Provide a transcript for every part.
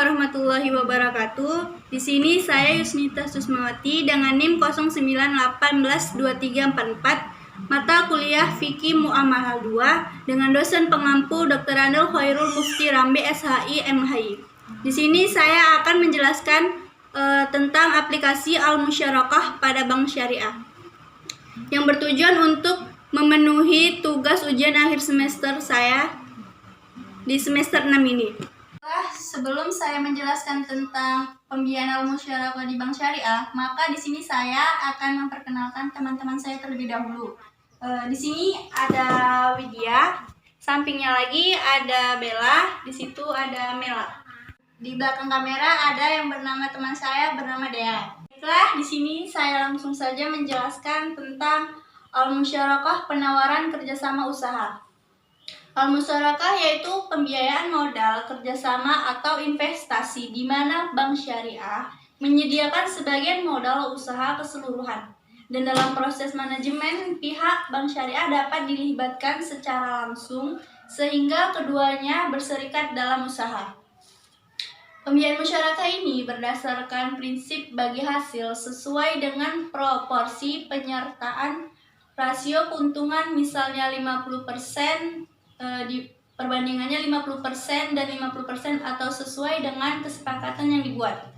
warahmatullahi wabarakatuh. Di sini saya Yusnita Susmawati dengan NIM 09182344, mata kuliah Fikih Muamalah 2 dengan dosen pengampu Dr. Anil Khairul Mufti Rambe SHI MHI. Di sini saya akan menjelaskan tentang aplikasi Al-Musyarakah pada bank syariah yang bertujuan untuk memenuhi tugas ujian akhir semester saya di semester 6 ini. Sebelum saya menjelaskan tentang pembiayaan Al-Musyarakah di bank syariah, maka di sini saya akan memperkenalkan teman-teman saya terlebih dahulu. Di sini ada Widya, sampingnya lagi ada Bella, di situ ada Mela. Di belakang kamera ada yang bernama teman saya bernama Dea. Baiklah, di sini saya langsung saja menjelaskan tentang Al-Musyarakah penawaran kerjasama usaha. Al-Musyarakah yaitu pembiayaan modal kerjasama atau investasi di mana bank syariah menyediakan sebagian modal usaha keseluruhan, dan dalam proses manajemen pihak bank syariah dapat dilibatkan secara langsung sehingga keduanya berserikat dalam usaha. Pembiayaan musyarakah ini berdasarkan prinsip bagi hasil sesuai dengan proporsi penyertaan rasio keuntungan, misalnya 50% perbandingannya 50% dan 50% atau sesuai dengan kesepakatan yang dibuat.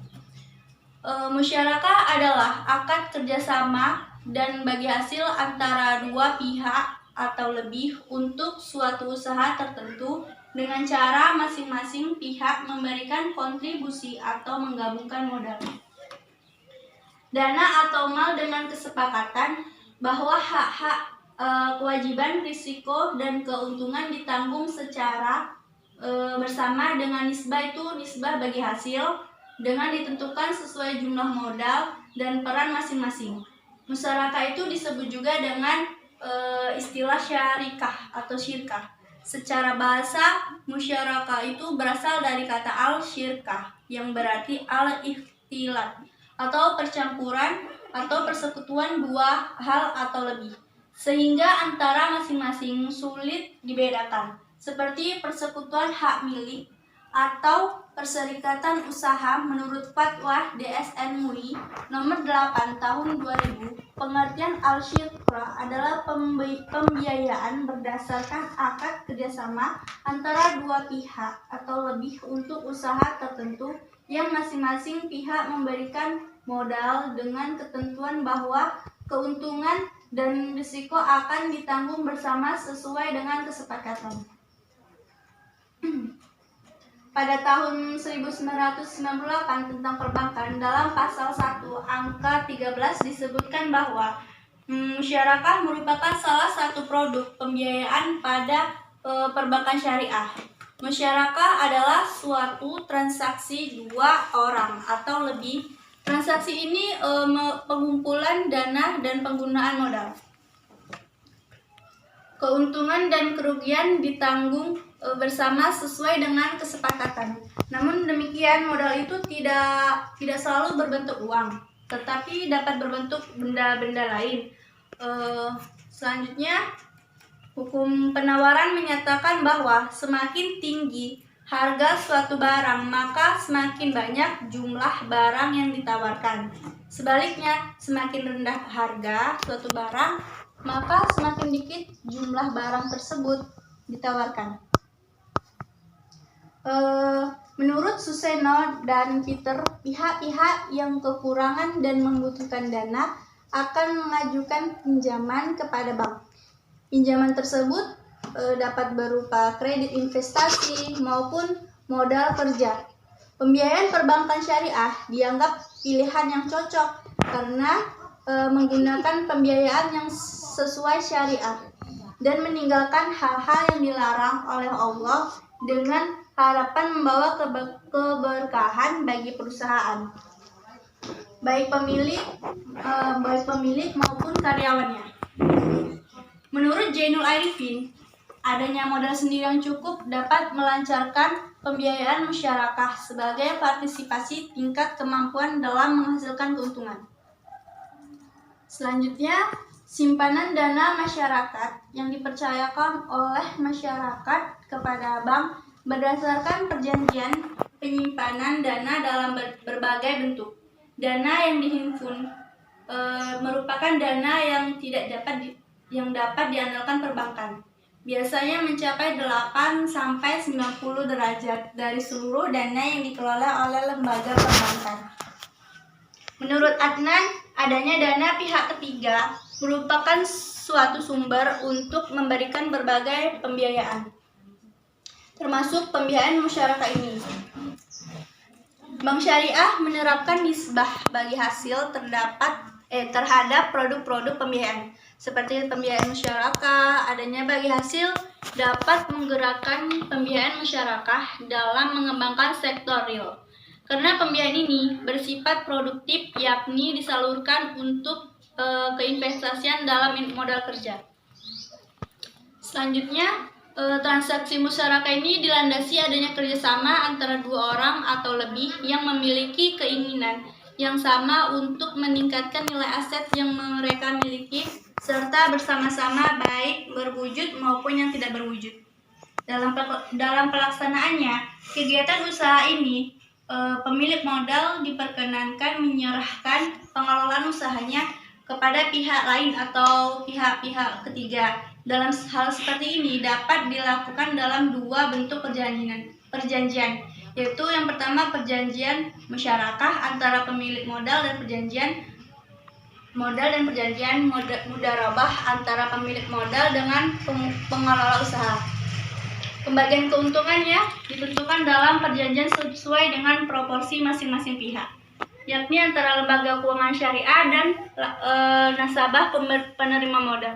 Musyarakah adalah akad kerjasama dan bagi hasil antara dua pihak atau lebih untuk suatu usaha tertentu dengan cara masing-masing pihak memberikan kontribusi atau menggabungkan modal, dana atau mal dengan kesepakatan bahwa hak-hak, kewajiban, risiko, dan keuntungan ditanggung secara bersama dengan nisbah itu nisbah bagi hasil dengan ditentukan sesuai jumlah modal dan peran masing-masing. Musyarakah itu disebut juga dengan istilah syarikah atau syirkah. Secara bahasa, musyarakah itu berasal dari kata al-syirkah yang berarti al-ikhtilat atau percampuran atau persekutuan dua hal atau lebih, sehingga antara masing-masing sulit dibedakan, seperti persekutuan hak milik atau perserikatan usaha menurut Fatwa DSN MUI nomor 8 tahun 2000. Pengertian al-syirkah adalah pembiayaan berdasarkan akad kerjasama antara dua pihak atau lebih untuk usaha tertentu yang masing-masing pihak memberikan modal dengan ketentuan bahwa keuntungan dan risiko akan ditanggung bersama sesuai dengan kesepakatan. Pada tahun 1998 tentang perbankan, dalam pasal 1 angka 13 disebutkan bahwa musyarakah merupakan salah satu produk pembiayaan pada perbankan syariah. Musyarakah adalah suatu transaksi dua orang atau lebih. Transaksi ini pengumpulan dana dan penggunaan modal. Keuntungan dan kerugian ditanggung bersama sesuai dengan kesepakatan. Namun demikian, modal itu tidak selalu berbentuk uang, tetapi dapat berbentuk benda-benda lain. Selanjutnya, hukum penawaran menyatakan bahwa semakin tinggi harga suatu barang, maka semakin banyak jumlah barang yang ditawarkan. Sebaliknya, semakin rendah harga suatu barang, maka semakin dikit jumlah barang tersebut ditawarkan. Menurut Suseno dan Peter, pihak-pihak yang kekurangan dan membutuhkan dana akan mengajukan pinjaman kepada bank. Pinjaman tersebut dapat berupa kredit investasi maupun modal kerja. Pembiayaan perbankan syariah dianggap pilihan yang cocok karena menggunakan pembiayaan yang sesuai syariat dan meninggalkan hal-hal yang dilarang oleh Allah dengan harapan membawa keberkahan bagi perusahaan, baik pemilik maupun karyawannya. Menurut Jainul Arifin, adanya modal sendiri yang cukup dapat melancarkan pembiayaan musyarakah sebagai partisipasi tingkat kemampuan dalam menghasilkan keuntungan. Selanjutnya, simpanan dana masyarakat yang dipercayakan oleh masyarakat kepada bank berdasarkan perjanjian penyimpanan dana dalam berbagai bentuk. Dana yang dihimpun merupakan dana yang dapat diandalkan perbankan. Biasanya mencapai 8-90 derajat dari seluruh dana yang dikelola oleh lembaga perbankan. Menurut Adnan, adanya dana pihak ketiga merupakan suatu sumber untuk memberikan berbagai pembiayaan, termasuk pembiayaan masyarakat ini. Bank Syariah menerapkan nisbah bagi hasil terhadap produk-produk pembiayaan, seperti pembiayaan masyarakat. Adanya bagi hasil dapat menggerakkan pembiayaan masyarakat dalam mengembangkan sektor real. Karena pembiayaan ini bersifat produktif, yakni disalurkan untuk keinvestasian dalam modal kerja. Selanjutnya, transaksi masyarakat ini dilandasi adanya kerjasama antara dua orang atau lebih yang memiliki keinginan yang sama untuk meningkatkan nilai aset yang mereka miliki, serta bersama-sama baik berwujud maupun yang tidak berwujud. Dalam pelaksanaannya, kegiatan usaha ini, pemilik modal diperkenankan menyerahkan pengelolaan usahanya kepada pihak lain atau pihak-pihak ketiga. Dalam hal seperti ini dapat dilakukan dalam dua bentuk perjanjian, yaitu yang pertama perjanjian musyarakah antara pemilik modal dan perjanjian mudharabah antara pemilik modal dengan pengelola usaha. Pembagian keuntungannya ditentukan dalam perjanjian sesuai dengan proporsi masing-masing pihak, yakni antara lembaga keuangan syariah dan nasabah penerima modal.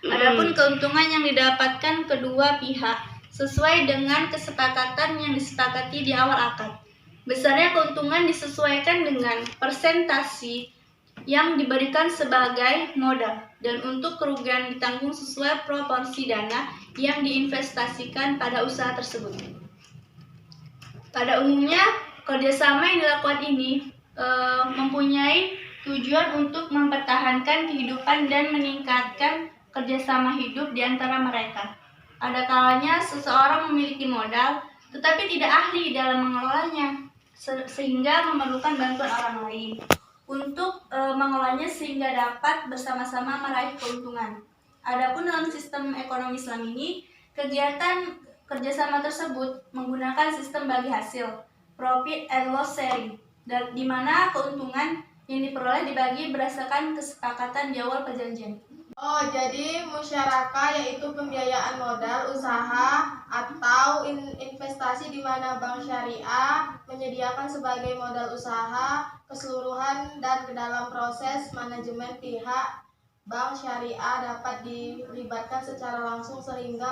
Adapun keuntungan yang didapatkan kedua pihak sesuai dengan kesepakatan yang disepakati di awal akad. Besarnya keuntungan disesuaikan dengan persentase yang diberikan sebagai modal, dan untuk kerugian ditanggung sesuai proporsi dana yang diinvestasikan pada usaha tersebut. Pada umumnya, kerjasama yang dilakukan ini mempunyai tujuan untuk mempertahankan kehidupan dan meningkatkan kerjasama hidup di antara mereka. Ada kalanya seseorang memiliki modal, tetapi tidak ahli dalam mengelolanya, sehingga memerlukan bantuan orang lain untuk mengelolanya sehingga dapat bersama-sama meraih keuntungan. Adapun dalam sistem ekonomi Islam ini, kegiatan kerjasama tersebut menggunakan sistem bagi hasil, profit and loss sharing, di mana keuntungan yang diperoleh dibagi berdasarkan kesepakatan di awal perjanjian. Oh, jadi musyarakah yaitu pembiayaan modal usaha atau investasi di mana bank syariah menyediakan sebagai modal usaha keseluruhan dan ke dalam proses manajemen pihak bank syariah dapat dilibatkan secara langsung sehingga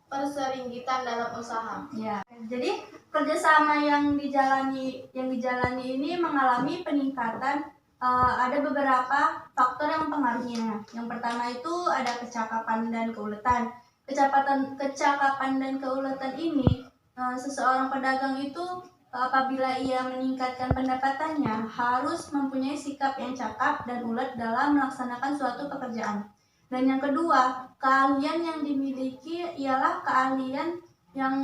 perseringitan dalam usaha. Ya, jadi kerjasama yang dijalani ini mengalami peningkatan. Ada beberapa faktor yang mempengaruhinya. Yang pertama itu ada kecakapan dan keuletan. Kecakapan dan keuletan ini, seseorang pedagang itu apabila ia meningkatkan pendapatannya harus mempunyai sikap yang cakap dan ulet dalam melaksanakan suatu pekerjaan. Dan yang kedua, keahlian yang dimiliki ialah keahlian yang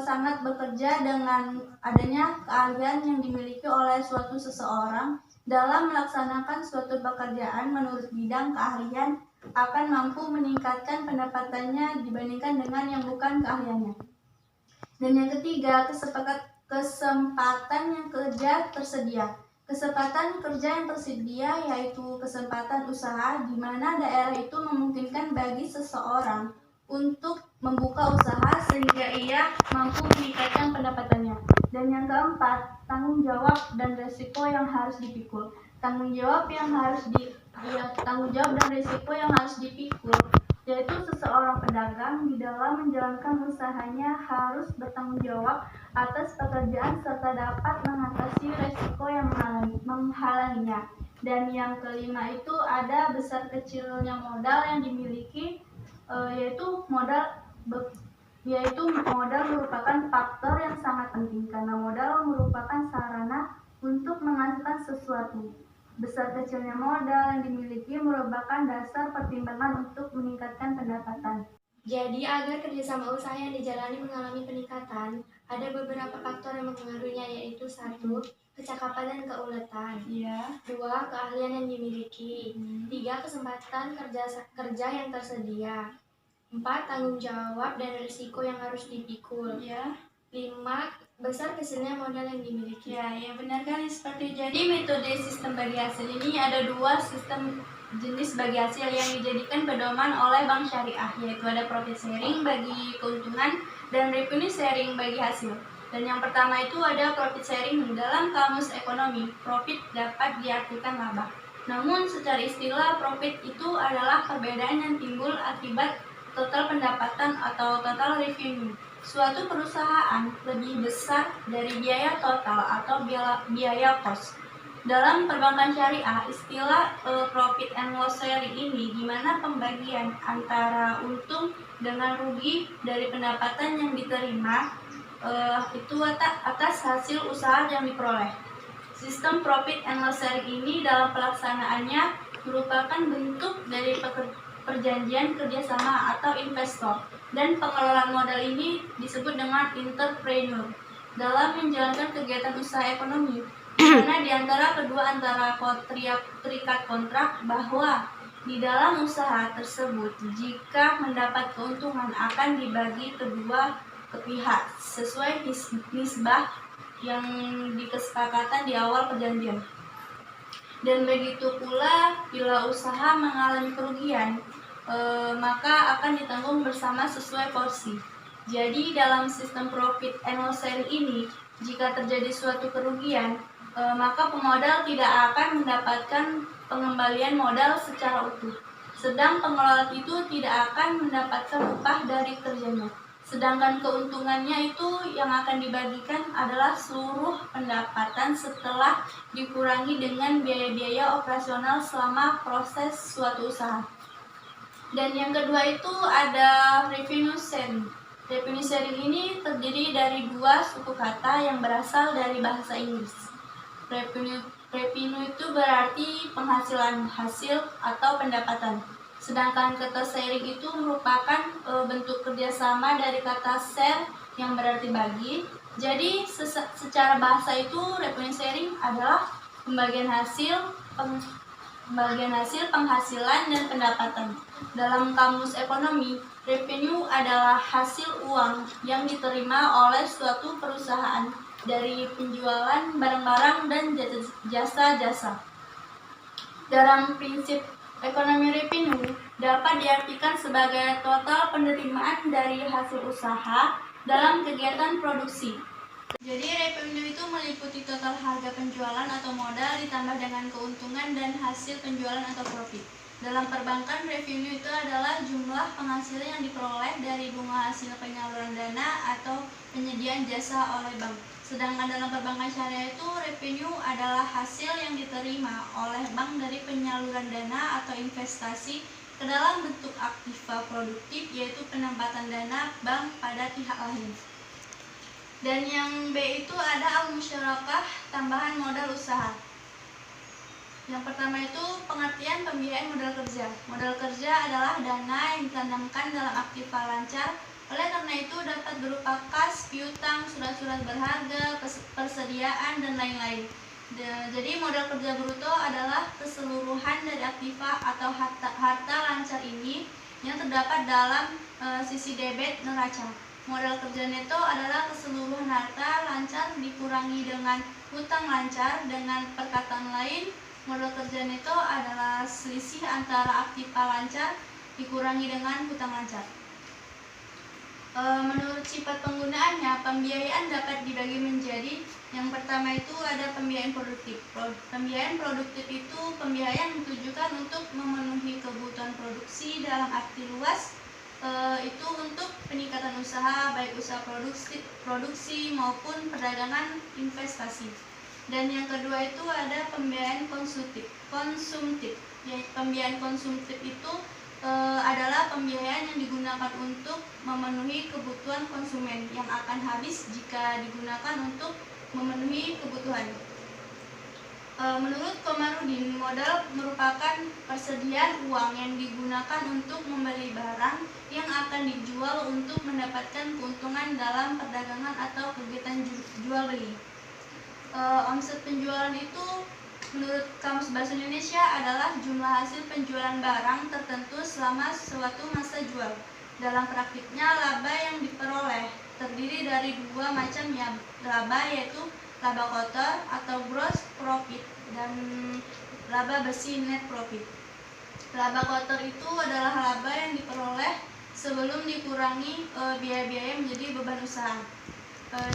sangat bekerja dengan adanya keahlian yang dimiliki oleh suatu seseorang dalam melaksanakan suatu pekerjaan menurut bidang keahlian akan mampu meningkatkan pendapatannya dibandingkan dengan yang bukan keahliannya. Dan yang ketiga, kesempatan yang kerja tersedia. Kesempatan kerja yang tersedia yaitu kesempatan usaha di mana daerah itu memungkinkan bagi seseorang untuk membuka usaha sehingga ia mampu meningkatkan pendapatannya. Dan yang keempat, tanggung jawab dan resiko yang harus dipikul. Tanggung jawab dan resiko yang harus dipikul yaitu seseorang pedagang di dalam menjalankan usahanya harus bertanggung jawab atas pekerjaan serta dapat mengatasi resiko yang menghalanginya. Dan yang kelima itu ada besar kecilnya modal yang dimiliki, yaitu modal merupakan faktor yang sangat penting karena modal merupakan sarana untuk menghasilkan sesuatu. Besar kecilnya modal yang dimiliki merupakan dasar pertimbangan untuk meningkatkan pendapatan. Jadi, agar kerjasama usaha yang dijalani mengalami peningkatan, ada beberapa faktor yang mempengaruhinya, yaitu 1. Kecakapan dan keuletan. Iya. 2. Keahlian yang dimiliki. 3. Kesempatan kerja yang tersedia. 4. Tanggung jawab dan risiko yang harus dipikul. Iya. 5. Besar kecilnya modal yang dimiliki. Ya, benar kali seperti jadi metode sistem bagi hasil ini ada 2 sistem jenis bagi hasil yang dijadikan pedoman oleh bank syariah, yaitu ada profit sharing bagi keuntungan dan revenue sharing bagi hasil. Dan yang pertama itu ada profit sharing. Dalam kamus ekonomi, profit dapat diartikan laba. Namun secara istilah, profit itu adalah perbedaan yang timbul akibat total pendapatan atau total revenue suatu perusahaan lebih besar dari biaya total atau biaya cost. Dalam perbankan syariah, istilah profit and loss sharing ini di mana pembagian antara untung dengan rugi dari pendapatan yang diterima itu atas hasil usaha yang diperoleh. Sistem profit and loss sharing ini dalam pelaksanaannya merupakan bentuk dari perjanjian kerjasama atau investor, dan pengelolaan modal ini disebut dengan entrepreneur dalam menjalankan kegiatan usaha ekonomi, di mana di antara kedua terikat kontrak bahwa di dalam usaha tersebut jika mendapat keuntungan akan dibagi kedua pihak sesuai nisbah yang dikesepakatan di awal perjanjian. Dan begitu pula bila usaha mengalami kerugian, maka akan ditanggung bersama sesuai porsi. Jadi dalam sistem profit and loss sharing ini, jika terjadi suatu kerugian, maka pemodal tidak akan mendapatkan pengembalian modal secara utuh. Sedang pengelola itu tidak akan mendapatkan upah dari kerjanya. Sedangkan keuntungannya itu yang akan dibagikan adalah seluruh pendapatan setelah dikurangi dengan biaya-biaya operasional selama proses suatu usaha. Dan yang kedua itu ada revenue sharing. Revenue sharing ini terdiri dari 2 suku kata yang berasal dari bahasa Inggris. Revenue itu berarti penghasilan, hasil atau pendapatan. Sedangkan kata sharing itu merupakan bentuk kerjasama dari kata share yang berarti bagi. Jadi secara bahasa itu revenue sharing adalah pembagian hasil, penghasilan, dan pendapatan. Dalam kamus ekonomi, revenue adalah hasil uang yang diterima oleh suatu perusahaan dari penjualan barang-barang dan jasa-jasa. Dalam prinsip ekonomi revenue dapat diartikan sebagai total penerimaan dari hasil usaha dalam kegiatan produksi. Jadi revenue itu meliputi total harga penjualan atau modal ditambah dengan keuntungan dan hasil penjualan atau profit. Dalam perbankan, revenue itu adalah jumlah penghasilan yang diperoleh dari bunga hasil penyaluran dana atau penyediaan jasa oleh bank. Sedangkan dalam perbankan syariah itu revenue adalah hasil yang diterima oleh bank dari penyaluran dana atau investasi ke dalam bentuk aktiva produktif, yaitu penempatan dana bank pada pihak lain. Dan yang B itu ada al-musyarakah, tambahan modal usaha. Yang pertama itu pengertian pembiayaan modal kerja. Modal kerja adalah dana yang ditanamkan dalam aktiva lancar. Oleh karena itu dapat berupa kas, piutang, surat-surat berharga, persediaan, dan lain-lain. Jadi modal kerja bruto adalah keseluruhan dari aktiva atau harta lancar ini yang terdapat dalam sisi debit neraca. Modal kerja neto adalah keseluruhan harta lancar dikurangi dengan hutang lancar. Dengan perkataan lain, modal kerja neto adalah selisih antara aktiva lancar dikurangi dengan hutang lancar. Menurut sifat penggunaannya, pembiayaan dapat dibagi menjadi yang pertama itu ada pembiayaan produktif. Pembiayaan produktif itu pembiayaan ditujukan untuk memenuhi kebutuhan produksi dalam arti luas, itu untuk peningkatan usaha, baik usaha produksi maupun perdagangan investasi. Dan yang kedua itu ada pembiayaan konsumtif. Pembiayaan konsumtif itu adalah pembiayaan yang digunakan untuk memenuhi kebutuhan konsumen yang akan habis jika digunakan untuk memenuhi kebutuhan. Menurut Komarudin, modal merupakan persediaan uang yang digunakan untuk membeli barang yang akan dijual untuk mendapatkan keuntungan dalam perdagangan atau kegiatan jual beli. Omset penjualan itu menurut Kamus Bahasa Indonesia adalah jumlah hasil penjualan barang tertentu selama suatu masa jual. Dalam praktiknya, laba yang diperoleh terdiri dari dua macam laba, yaitu laba kotor atau gross profit dan laba bersih net profit. Laba kotor itu adalah laba yang diperoleh sebelum dikurangi biaya-biaya menjadi beban usaha.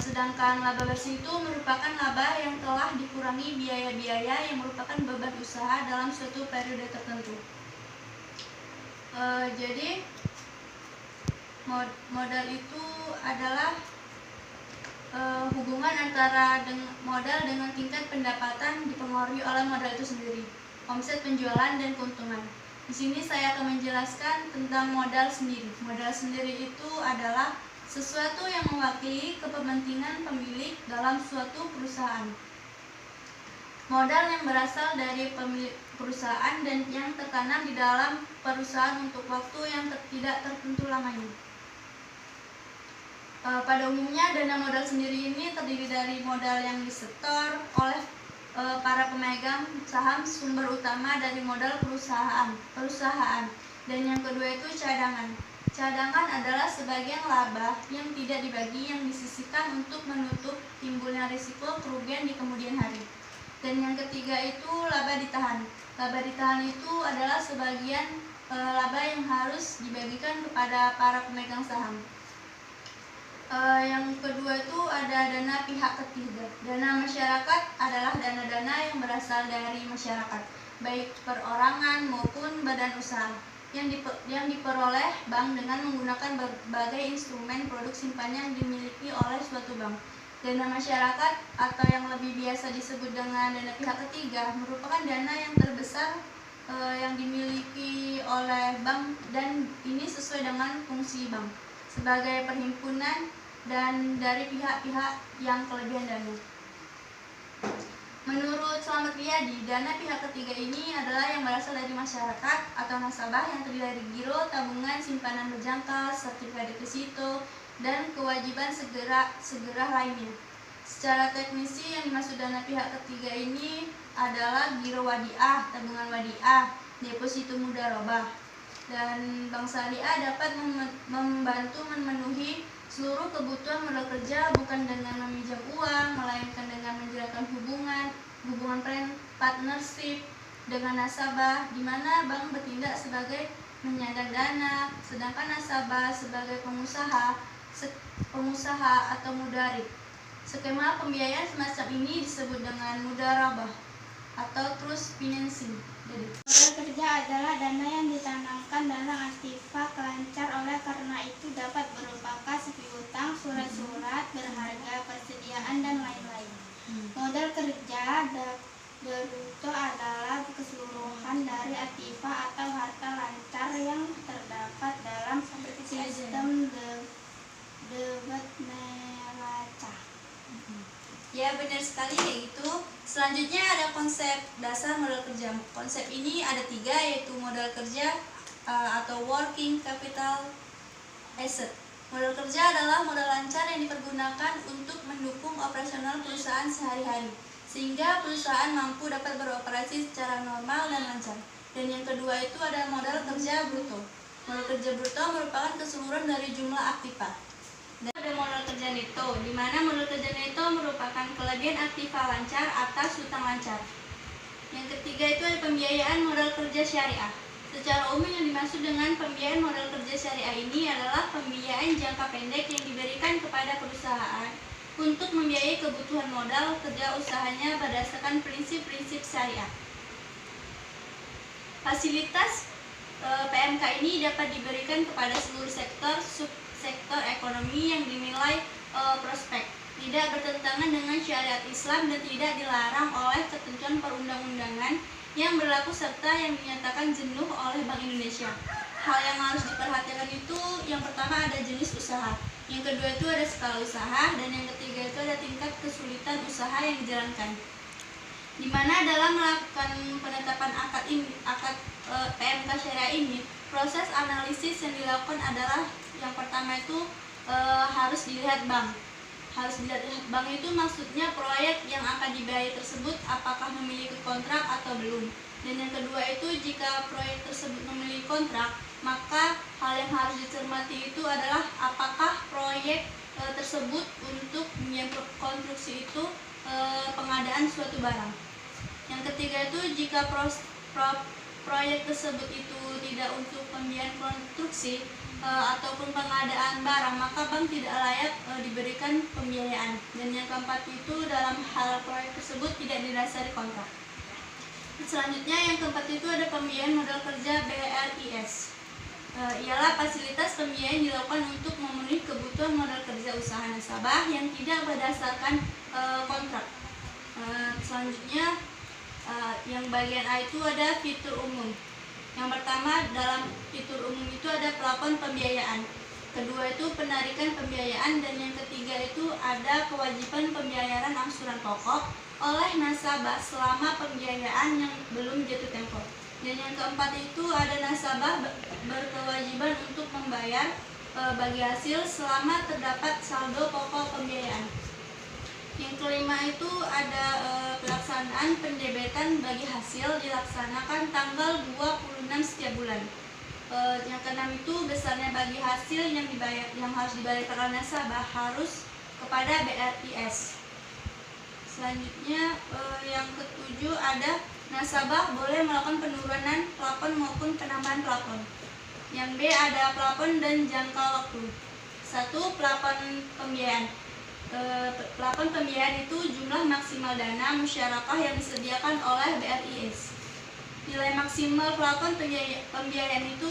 Sedangkan laba bersih itu merupakan laba yang telah dikurangi biaya-biaya yang merupakan beban usaha dalam suatu periode tertentu. Jadi modal itu adalah hubungan antara modal dengan tingkat pendapatan dipengaruhi oleh modal itu sendiri, omset penjualan dan keuntungan. Di sini saya akan menjelaskan tentang modal sendiri. Modal sendiri itu adalah sesuatu yang mewakili kepentingan pemilik dalam suatu perusahaan. Modal yang berasal dari pemilik perusahaan dan yang tertanam di dalam perusahaan untuk waktu yang tidak tertentu lamanya. Pada umumnya dana modal sendiri ini terdiri dari modal yang disetor oleh para pemegang saham, sumber utama dari modal perusahaan, dan yang kedua itu cadangan. Cadangan adalah sebagian laba yang tidak dibagi yang disisihkan untuk menutup timbulnya risiko kerugian di kemudian hari. Dan yang ketiga itu laba ditahan. Laba ditahan itu adalah sebagian laba yang harus dibagikan kepada para pemegang saham. Yang kedua itu ada dana pihak ketiga. Dana masyarakat adalah dana-dana yang berasal dari masyarakat, baik perorangan maupun badan usaha, yang diperoleh bank dengan menggunakan berbagai instrumen produk simpanan yang dimiliki oleh suatu bank. Dana masyarakat atau yang lebih biasa disebut dengan dana pihak ketiga merupakan dana yang terbesar yang dimiliki oleh bank, dan ini sesuai dengan fungsi bank sebagai perhimpunan dan dari pihak-pihak yang kelebihan dana. Menurut Slamet Riyadi, dana pihak ketiga ini adalah yang berasal dari masyarakat atau nasabah yang terdiri dari giro, tabungan, simpanan berjangka, sertifikat deposito, dan kewajiban segera lainnya. Secara teknisi yang dimaksud dana pihak ketiga ini adalah giro wadiah, tabungan wadiah, deposito mudharabah. Dan bank syariah dapat membantu memenuhi seluruh kebutuhan modal kerja bukan dengan meminjam uang, melainkan dengan menjalankan hubungan partnership dengan nasabah, di mana bank bertindak sebagai penyandang dana, sedangkan nasabah sebagai pengusaha atau mudarib. Skema pembiayaan semacam ini disebut dengan mudharabah atau trust financing. Modal kerja adalah dana yang ditanamkan dalam aktiva kelancar, oleh karena itu dapat berupa kas, piutang, surat-surat berharga, persediaan, dan lain-lain. Modal kerja bruto adalah keseluruhan dari aktiva atau harta lancar yang terdapat dalam sistem debit neraca. Ya, benar sekali, yaitu selanjutnya ada konsep dasar modal kerja. Konsep ini ada 3, yaitu modal kerja atau working capital asset. Modal kerja adalah modal lancar yang dipergunakan untuk mendukung operasional perusahaan sehari-hari, sehingga perusahaan mampu dapat beroperasi secara normal dan lancar. Dan yang kedua itu ada modal kerja bruto. Modal kerja bruto merupakan keseluruhan dari jumlah aktiva. Dan ada modal kerja neto, di mana modal kerja neto merupakan kelebihan aktiva lancar atas hutang lancar. Yang ketiga itu ada pembiayaan modal kerja syariah. Secara umum yang dimaksud dengan pembiayaan modal kerja syariah ini adalah pembiayaan jangka pendek yang diberikan kepada perusahaan untuk membiayai kebutuhan modal kerja usahanya berdasarkan prinsip-prinsip syariah. Fasilitas PMK ini dapat diberikan kepada seluruh sektor subsektor ekonomi yang dinilai prospek, tidak bertentangan dengan syariat Islam dan tidak dilarang oleh ketentuan perundang-undangan yang berlaku serta yang dinyatakan jenuh oleh Bank Indonesia. Hal yang harus diperhatikan itu yang pertama ada jenis usaha, yang kedua itu ada skala usaha, dan yang ketiga itu ada tingkat kesulitan usaha yang dijalankan. di mana dalam melakukan penetapan akad PMK syariah ini, proses analisis yang dilakukan adalah yang pertama itu harus dilihat bank. Harus dilihat bank itu maksudnya proyek yang akan dibiayai tersebut apakah memiliki kontrak atau belum. Dan yang kedua itu jika proyek tersebut memiliki kontrak, maka hal yang harus dicermati itu adalah apakah proyek tersebut untuk biaya konstruksi itu pengadaan suatu barang. Yang ketiga itu jika proyek tersebut itu tidak untuk pembiayaan konstruksi ataupun pengadaan barang, maka bank tidak layak diberikan pembiayaan. Dan yang keempat itu dalam hal proyek tersebut tidak didasari kontrak. Selanjutnya yang keempat itu ada pembiayaan modal kerja BRIS. Ialah fasilitas pembiayaan dilakukan untuk memenuhi kebutuhan modal kerja usaha nasabah yang tidak berdasarkan kontrak. Selanjutnya yang bagian A itu ada fitur umum. Yang pertama dalam fitur umum itu ada plafon pembiayaan. Kedua itu penarikan pembiayaan, dan yang ketiga itu ada kewajiban pembayaran angsuran pokok oleh nasabah selama pembiayaan yang belum jatuh tempo. Dan yang keempat itu ada nasabah berkewajiban untuk membayar bagi hasil selama terdapat saldo pokok pembiayaan. Yang kelima itu ada pelaksanaan pendebetan bagi hasil dilaksanakan tanggal 26 setiap bulan. Yang keenam itu besarnya bagi hasil yang harus dibayarkan oleh nasabah harus kepada BRIS. Selanjutnya yang ketujuh ada nasabah boleh melakukan penurunan plafon maupun penambahan plafon. Yang B ada plafon dan jangka waktu. 1. Plafon pembiayaan. Plafon pembiayaan itu jumlah maksimal dana musyarakah yang disediakan oleh BRIS. Nilai maksimal plafon pembiayaan itu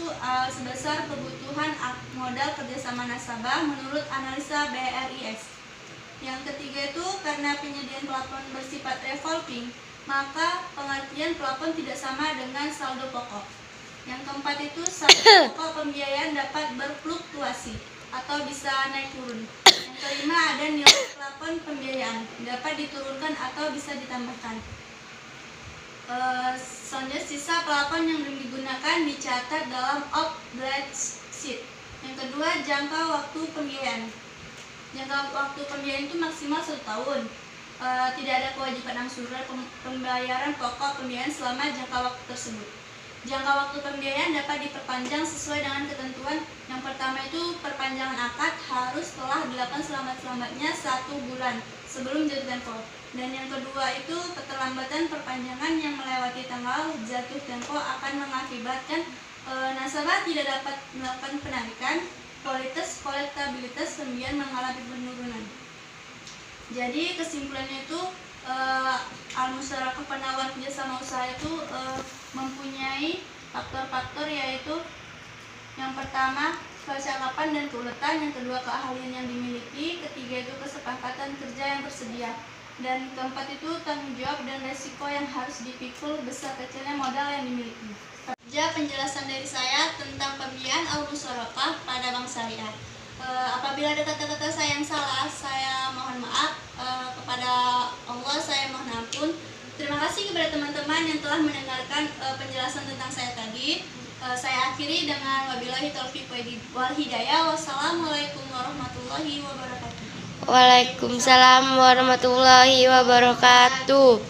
sebesar kebutuhan modal kerjasama nasabah menurut analisa BRIS. Yang ketiga itu karena penyediaan plafon bersifat revolving, maka pengertian plafon tidak sama dengan saldo pokok. Yang keempat itu saldo pokok pembiayaan dapat berfluktuasi atau bisa naik turun. Yang kelima ada nilai plafon pembiayaan dapat diturunkan atau bisa ditambahkan. Selanjutnya sisa plafon yang belum digunakan dicatat dalam off-balance sheet. Yang kedua jangka waktu pembiayaan. Jangka waktu pembiayaan itu maksimal 1 tahun. Tidak ada kewajiban angsuran pembayaran pokok pembiayaan selama jangka waktu tersebut. Jangka waktu pembiayaan dapat diperpanjang sesuai dengan ketentuan. Yang pertama itu perpanjangan akad harus telah dilakukan selamat-selamatnya 1 bulan sebelum jatuh tempo. Dan yang kedua itu keterlambatan perpanjangan yang melewati tanggal jatuh tempo akan mengakibatkan nasabah tidak dapat melakukan penarikan, kualitas kolektabilitas pembiayaan mengalami penurunan. Jadi kesimpulannya itu al-musyarakah penawaran kerjasama usaha itu mempunyai faktor-faktor, yaitu yang pertama kecakapan dan keuletan, yang kedua keahlian yang dimiliki, ketiga itu kesepakatan kerja yang tersedia, dan keempat itu tanggung jawab dan resiko yang harus dipikul besar kecilnya modal yang dimiliki. Penjelasan dari saya tentang pembiayaan al-musyarakah pada bank syariah. Apabila ada kata-kata saya yang salah, saya mohon maaf. Kepada Allah saya mohon ampun. Terima kasih kepada teman-teman yang telah mendengarkan penjelasan tentang saya tadi. Saya akhiri dengan wabillahi taufiq wal hidayah. Wassalamualaikum warahmatullahi wabarakatuh. Waalaikumsalam warahmatullahi wabarakatuh.